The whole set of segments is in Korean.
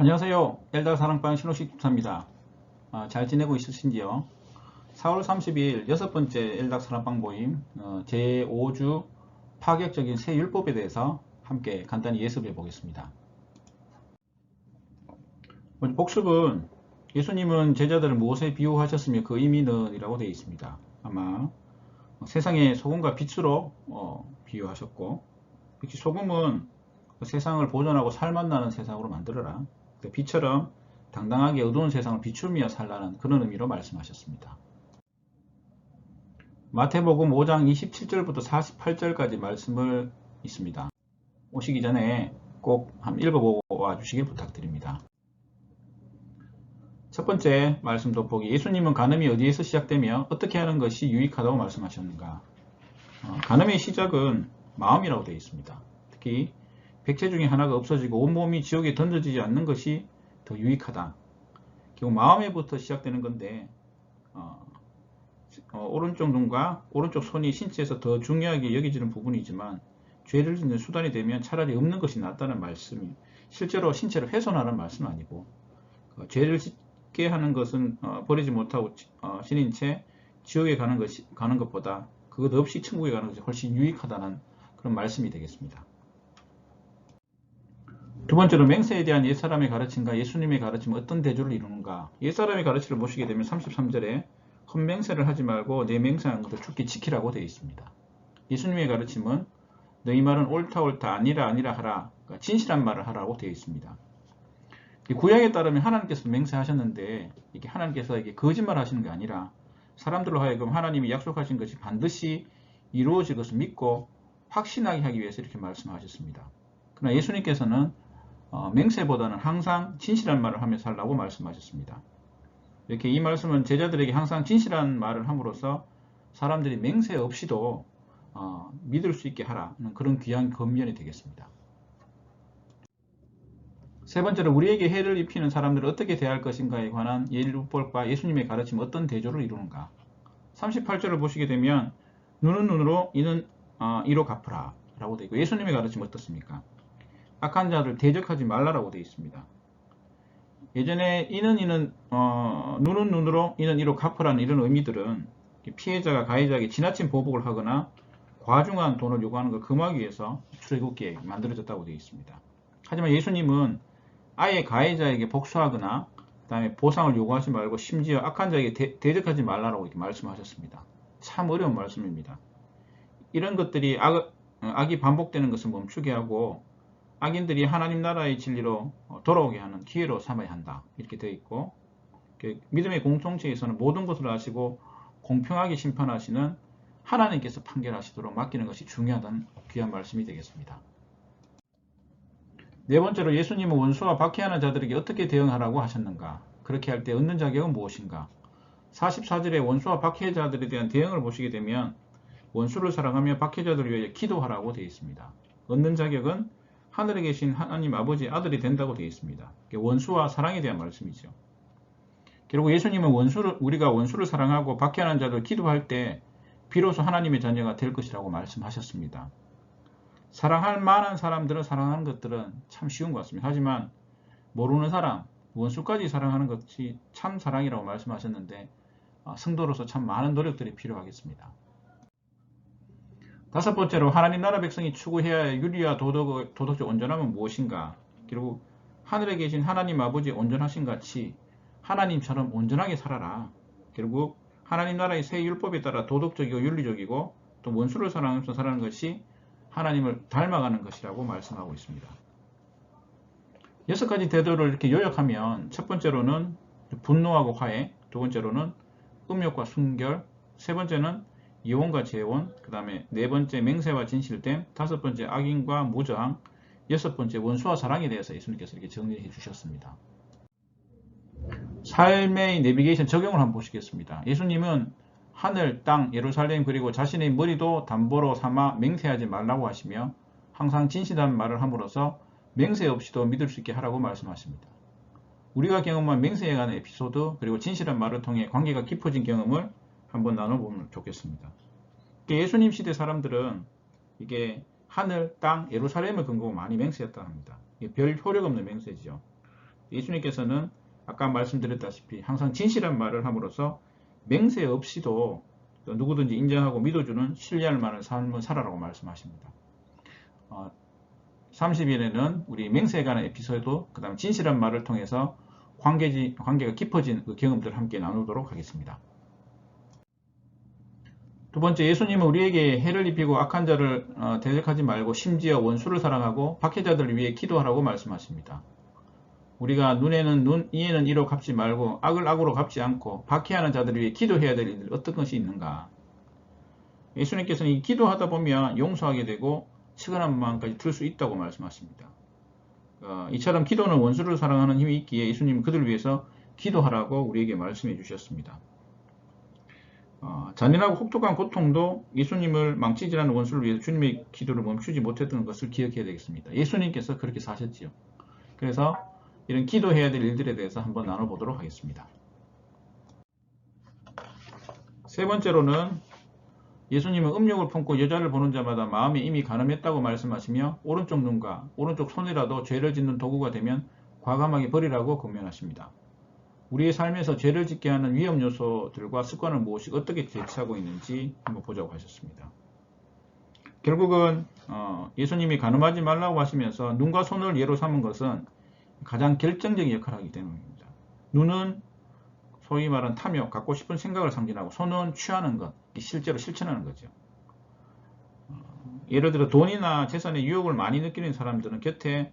안녕하세요. 엘다 사랑방 신호식 집사입니다. 잘 지내고 있으신지요? 4월 30일 여섯 번째 엘다 사랑방 모임 제5주 파격적인 새 율법에 대해서 함께 간단히 예습해 보겠습니다. 먼저 복습은 예수님은 제자들을 무엇에 비유하셨으며 그 의미는 이라고 되어 있습니다. 아마 세상의 소금과 빛으로 비유하셨고, 역시 소금은 세상을 보존하고 살맛 나는 세상으로 만들어라. 빛처럼 당당하게 어두운 세상을 비추며 살라는 그런 의미로 말씀하셨습니다. 마태복음 5장 27절부터 48절까지 말씀을 있습니다. 오시기 전에 꼭 한번 읽어보고 와주시길 부탁드립니다. 첫 번째 말씀 돋보기. 예수님은 간음이 어디에서 시작되며 어떻게 하는 것이 유익하다고 말씀하셨는가? 간음의 시작은 마음이라고 되어 있습니다. 특히 백체 중에 하나가 없어지고 온몸이 지옥에 던져지지 않는 것이 더 유익하다. 결국 마음에부터 시작되는 건데 오른쪽 눈과 오른쪽 손이 신체에서 더 중요하게 여겨지는 부분이지만 죄를 짓는 수단이 되면 차라리 없는 것이 낫다는 말씀이 실제로 신체를 훼손하는 말씀은 아니고 죄를 짓게 하는 것은 버리지 못하고 신인 채 지옥에 가는 것보다 그것 없이 천국에 가는 것이 훨씬 유익하다는 그런 말씀이 되겠습니다. 두 번째로 맹세에 대한 옛사람의 가르침과 예수님의 가르침은 어떤 대조를 이루는가? 옛사람의 가르침을 보시게 되면 33절에 헛맹세를 하지 말고 내 맹세하는 것을 죽게 지키라고 되어 있습니다. 예수님의 가르침은 너희 말은 옳다 옳다 아니라 아니라 하라, 그러니까 진실한 말을 하라고 되어 있습니다. 구약에 따르면 하나님께서 맹세하셨는데 이게 하나님께서 이게 거짓말 하시는 게 아니라 사람들로 하여금 하나님이 약속하신 것이 반드시 이루어질 것을 믿고 확신하게 하기 위해서 이렇게 말씀하셨습니다. 그러나 예수님께서는 맹세보다는 항상 진실한 말을 하며 살라고 말씀하셨습니다. 이렇게 이 말씀은 제자들에게 항상 진실한 말을 함으로써 사람들이 맹세 없이도 믿을 수 있게 하라는 그런 귀한 권면이 되겠습니다. 세 번째로 우리에게 해를 입히는 사람들을 어떻게 대할 것인가에 관한 율법과 예수님의 가르침은 어떤 대조를 이루는가? 38절을 보시게 되면 눈은 눈으로 이는 이로 갚으라 라고 되어 있고, 예수님의 가르침은 어떻습니까? 악한 자를 대적하지 말라라고 되어 있습니다. 예전에 눈은 눈으로 이는 이로 갚으라는 이런 의미들은 피해자가 가해자에게 지나친 보복을 하거나 과중한 돈을 요구하는 걸 금하기 위해서 출애굽기에 만들어졌다고 되어 있습니다. 하지만 예수님은 아예 가해자에게 복수하거나 그다음에 보상을 요구하지 말고 심지어 악한 자에게 대적하지 말라라고 이렇게 말씀하셨습니다. 참 어려운 말씀입니다. 이런 것들이 악이 반복되는 것을 멈추게 하고 악인들이 하나님 나라의 진리로 돌아오게 하는 기회로 삼아야 한다, 이렇게 되어 있고, 믿음의 공동체에서는 모든 것을 아시고 공평하게 심판하시는 하나님께서 판결하시도록 맡기는 것이 중요하다는 귀한 말씀이 되겠습니다. 네 번째로 예수님은 원수와 박해하는 자들에게 어떻게 대응하라고 하셨는가? 그렇게 할 때 얻는 자격은 무엇인가? 44절에 원수와 박해자들에 대한 대응을 보시게 되면 원수를 사랑하며 박해자들을 위해 기도하라고 되어 있습니다. 얻는 자격은 하늘에 계신 하나님 아버지 아들이 된다고 되어 있습니다. 원수와 사랑에 대한 말씀이죠. 결국 예수님은 우리가 원수를 사랑하고 박해하는 자들 기도할 때 비로소 하나님의 자녀가 될 것이라고 말씀하셨습니다. 사랑할 만한 사람들은 사랑하는 것들은 참 쉬운 것 같습니다. 하지만 모르는 사람, 원수까지 사랑하는 것이 참 사랑이라고 말씀하셨는데 성도로서 참 많은 노력들이 필요하겠습니다. 다섯 번째로 하나님 나라 백성이 추구해야 할 윤리와 도덕적 온전함은 무엇인가? 결국 하늘에 계신 하나님 아버지 온전하신 같이 하나님처럼 온전하게 살아라. 결국 하나님 나라의 새 율법에 따라 도덕적이고 윤리적이고 또 원수를 사랑하면서 살아가는 것이 하나님을 닮아가는 것이라고 말씀하고 있습니다. 여섯 가지 태도를 이렇게 요약하면 첫 번째로는 분노하고 화해, 두 번째로는 음욕과 순결, 세 번째는 이혼과 재혼, 그 다음에 네 번째 맹세와 진실됨, 다섯 번째 악인과 무저항, 여섯 번째 원수와 사랑에 대해서 예수님께서 이렇게 정리해 주셨습니다. 삶의 내비게이션 적용을 한번 보시겠습니다. 예수님은 하늘, 땅, 예루살렘 그리고 자신의 머리도 담보로 삼아 맹세하지 말라고 하시며 항상 진실한 말을 함으로써 맹세 없이도 믿을 수 있게 하라고 말씀하십니다. 우리가 경험한 맹세에 관한 에피소드 그리고 진실한 말을 통해 관계가 깊어진 경험을 한번 나눠보면 좋겠습니다. 예수님 시대 사람들은 이게 하늘, 땅, 예루살렘을 근거로 많이 맹세했다 합니다. 이게 별 효력 없는 맹세죠. 예수님께서는 아까 말씀드렸다시피 항상 진실한 말을 함으로써 맹세 없이도 누구든지 인정하고 믿어주는 신뢰할 만한 삶을 살아라고 말씀하십니다. 30일에는 우리 맹세에 관한 에피소드, 그 다음 진실한 말을 통해서 관계가 깊어진 그 경험들을 함께 나누도록 하겠습니다. 두 번째, 예수님은 우리에게 해를 입히고 악한 자를 대적하지 말고 심지어 원수를 사랑하고 박해자들을 위해 기도하라고 말씀하십니다. 우리가 눈에는 눈, 이에는 이로 갚지 말고 악을 악으로 갚지 않고 박해하는 자들을 위해 기도해야 될 일들 어떤 것이 있는가? 예수님께서는 이 기도하다 보면 용서하게 되고 측은한 마음까지 들 수 있다고 말씀하십니다. 이처럼 기도는 원수를 사랑하는 힘이 있기에 예수님은 그들을 위해서 기도하라고 우리에게 말씀해 주셨습니다. 잔인하고 혹독한 고통도 예수님을 망치질하는 원수를 위해서 주님의 기도를 멈추지 못했던 것을 기억해야 되겠습니다. 예수님께서 그렇게 사셨지요. 그래서 이런 기도해야 될 일들에 대해서 한번 나눠보도록 하겠습니다. 세 번째로는 예수님은 음욕을 품고 여자를 보는 자마다 마음이 이미 간음했다고 말씀하시며 오른쪽 눈과 오른쪽 손이라도 죄를 짓는 도구가 되면 과감하게 버리라고 권면하십니다. 우리의 삶에서 죄를 짓게 하는 위험 요소들과 습관을 무엇이 어떻게 대처하고 있는지 한번 보자고 하셨습니다. 결국은 예수님이 간음하지 말라고 하시면서 눈과 손을 예로 삼은 것은 가장 결정적인 역할을 하기 때문입니다. 눈은 소위 말하는 탐욕, 갖고 싶은 생각을 상징하고 손은 취하는 것, 실제로 실천하는 거죠. 예를 들어 돈이나 재산의 유혹을 많이 느끼는 사람들은 곁에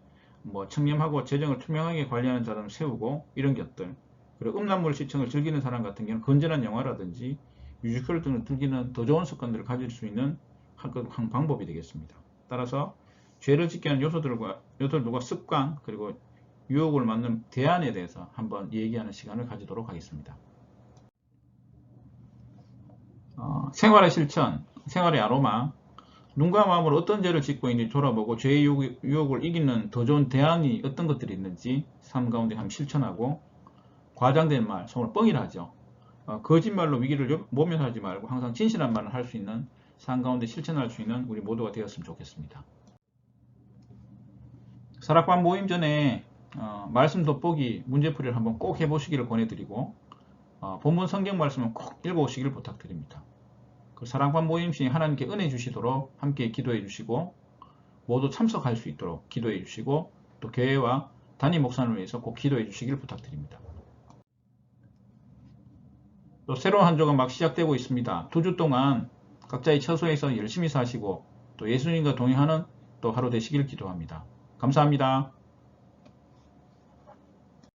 청렴하고 재정을 투명하게 관리하는 사람을 세우고 이런 것들, 그리고 음란물 시청을 즐기는 사람 같은 경우는 건전한 영화라든지 뮤지컬 등을 즐기는 더 좋은 습관들을 가질 수 있는 한 방법이 되겠습니다. 따라서 죄를 짓게 하는 요소들과 습관, 그리고 유혹을 막는 대안에 대해서 한번 얘기하는 시간을 가지도록 하겠습니다. 생활의 실천, 생활의 아로마, 눈과 마음으로 어떤 죄를 짓고 있는지 돌아보고 죄의 유혹을 이기는 더 좋은 대안이 어떤 것들이 있는지 삶 가운데 한번 실천하고, 과장된 말, 속으로 뻥이라 하죠. 거짓말로 위기를 모면하지 말고 항상 진실한 말을 할 수 있는 삶 가운데 실천할 수 있는 우리 모두가 되었으면 좋겠습니다. 사락반 모임 전에 말씀 돋보기 문제풀이를 한번 꼭 해보시기를 권해드리고, 본문 성경 말씀은 꼭 읽어오시기를 부탁드립니다. 그 사랑반 모임 시 하나님께 은혜 주시도록 함께 기도해 주시고, 모두 참석할 수 있도록 기도해 주시고, 또 교회와 담임 목사님을 위해서 꼭 기도해 주시기를 부탁드립니다. 또 새로운 한 주가 막 시작되고 있습니다. 2주 동안 각자의 처소에서 열심히 사시고 또 예수님과 동행하는 또 하루 되시길 기도합니다. 감사합니다.